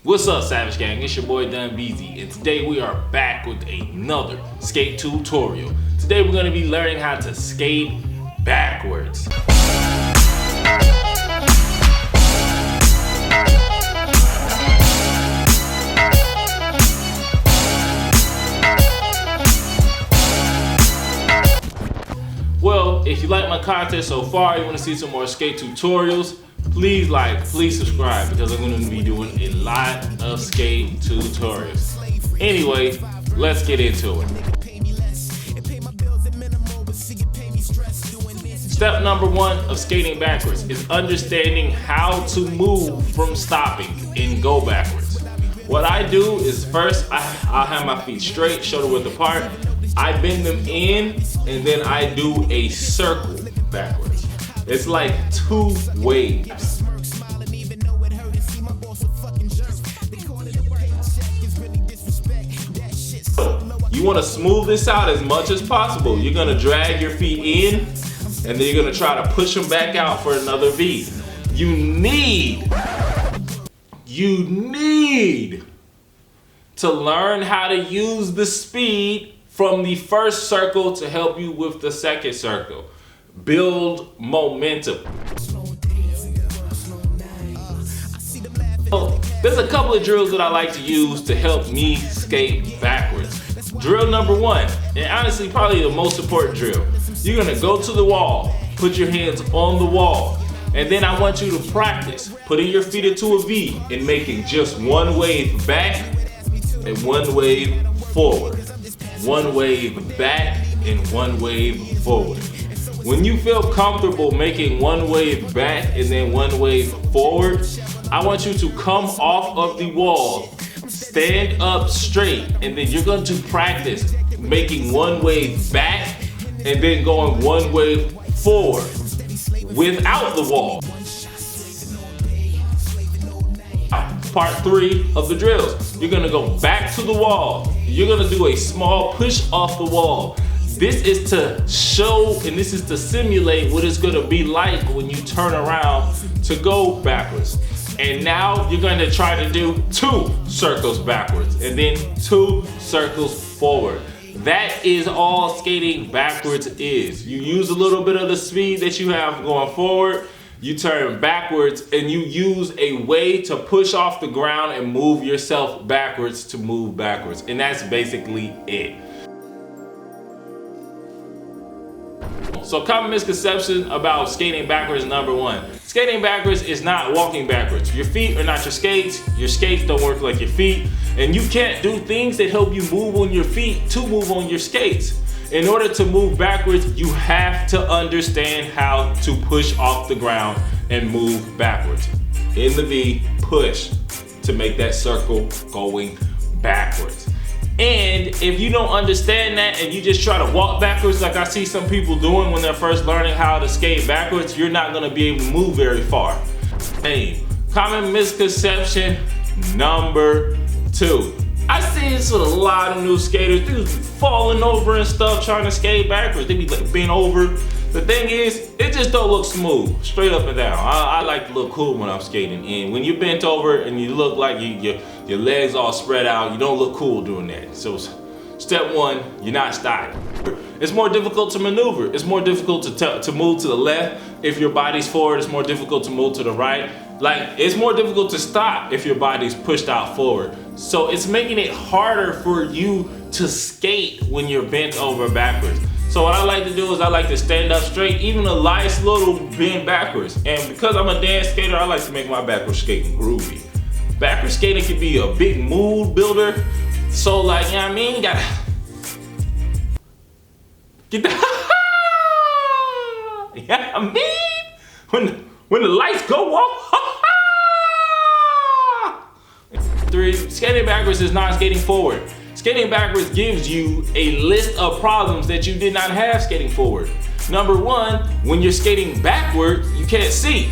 What's up, Savage Gang? It's your boy Dun Beezy, and today we are back with another skate tutorial. Today we're going to be learning how to skate backwards. Well, if you like my content so far, you want to see some more skate tutorials, please like, please subscribe, because I'm going to be doing a lot of skate tutorials. Anyway, let's get into it. Step number one of skating backwards is understanding how to move from stopping and go backwards. What I do is first, I'll have my feet straight, shoulder width apart. I bend them in, and then I do a circle backwards. It's like two waves. You want to smooth this out as much as possible. You're going to drag your feet in, and then you're going to try to push them back out for another V. You need to learn how to use the speed from the first circle to help you with the second circle. Build momentum. There's a couple of drills that I like to use to help me skate backwards. Drill number one, and honestly probably the most important drill. You're gonna go to the wall, put your hands on the wall, and then I want you to practice putting your feet into a V and making just one wave back and one wave forward. One wave back and one wave forward. When you feel comfortable making one wave back and then one wave forward, I want you to come off of the wall, stand up straight, and then you're going to practice making one wave back and then going one wave forward without the wall. Part three of the drills. You're gonna go back to the wall. You're gonna do a small push off the wall. This is to show and this is to simulate what it's gonna be like when you turn around to go backwards. And now you're gonna try to do two circles backwards and then two circles forward. That is all skating backwards is. You use a little bit of the speed that you have going forward, you turn backwards, and you use a way to push off the ground and move yourself backwards to move backwards. And that's basically it. So common misconception about skating backwards, number one. Skating backwards is not walking backwards. Your feet are not your skates. Your skates don't work like your feet. And you can't do things that help you move on your feet to move on your skates. In order to move backwards, you have to understand how to push off the ground and move backwards. In the V, push to make that circle going backwards. And if you don't understand that and you just try to walk backwards like I see some people doing when they're first learning how to skate backwards, you're not gonna be able to move very far. Hey, common misconception number two. I see this with a lot of new skaters. They just falling over and stuff trying to skate backwards. They be like bent over. The thing is, it just don't look smooth, straight up and down. I like to look cool when I'm skating. And when you're bent over and you look like your legs all spread out, you don't look cool doing that. So step one, you're not stopping. It's more difficult to maneuver. It's more difficult to move to the left. If your body's forward, it's more difficult to move to the right. Like, it's more difficult to stop if your body's pushed out forward. So it's making it harder for you to skate when you're bent over backwards. So what I like to do is I like to stand up straight, even a nice little bend backwards. And because I'm a dance skater, I like to make my backwards skating groovy. Backwards skating can be a big mood builder. So like, you know what I mean? You gotta get the yeah, I mean, when the lights go off. Three, skating backwards is not skating forward. Skating backwards gives you a list of problems that you did not have skating forward. Number one, when you're skating backwards, you can't see.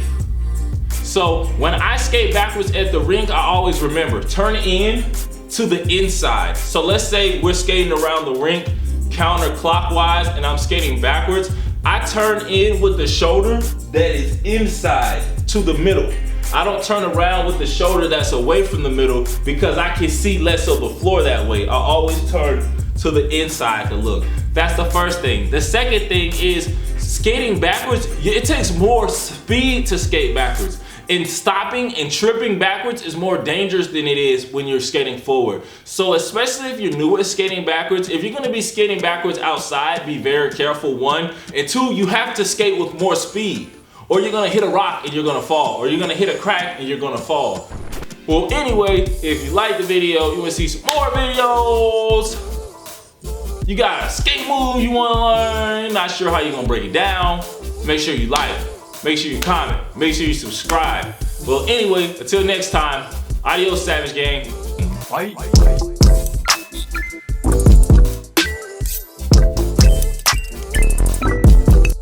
So when I skate backwards at the rink, I always remember, turn in to the inside. So let's say we're skating around the rink counterclockwise and I'm skating backwards. I turn in with the shoulder that is inside to the middle. I don't turn around with the shoulder that's away from the middle because I can see less of the floor that way. I always turn to the inside to look. That's the first thing. The second thing is skating backwards. It takes more speed to skate backwards. And stopping and tripping backwards is more dangerous than it is when you're skating forward. So especially if you're new at skating backwards, if you're gonna be skating backwards outside, be very careful, one. And two, you have to skate with more speed, or you're gonna hit a rock and you're gonna fall, or you're gonna hit a crack and you're gonna fall. Well, anyway, if you like the video, you wanna see some more videos, you got a skate move you wanna learn, not sure how you're gonna break it down, make sure you like, make sure you comment, make sure you subscribe. Well, anyway, until next time, adios, Savage Gang. Bye.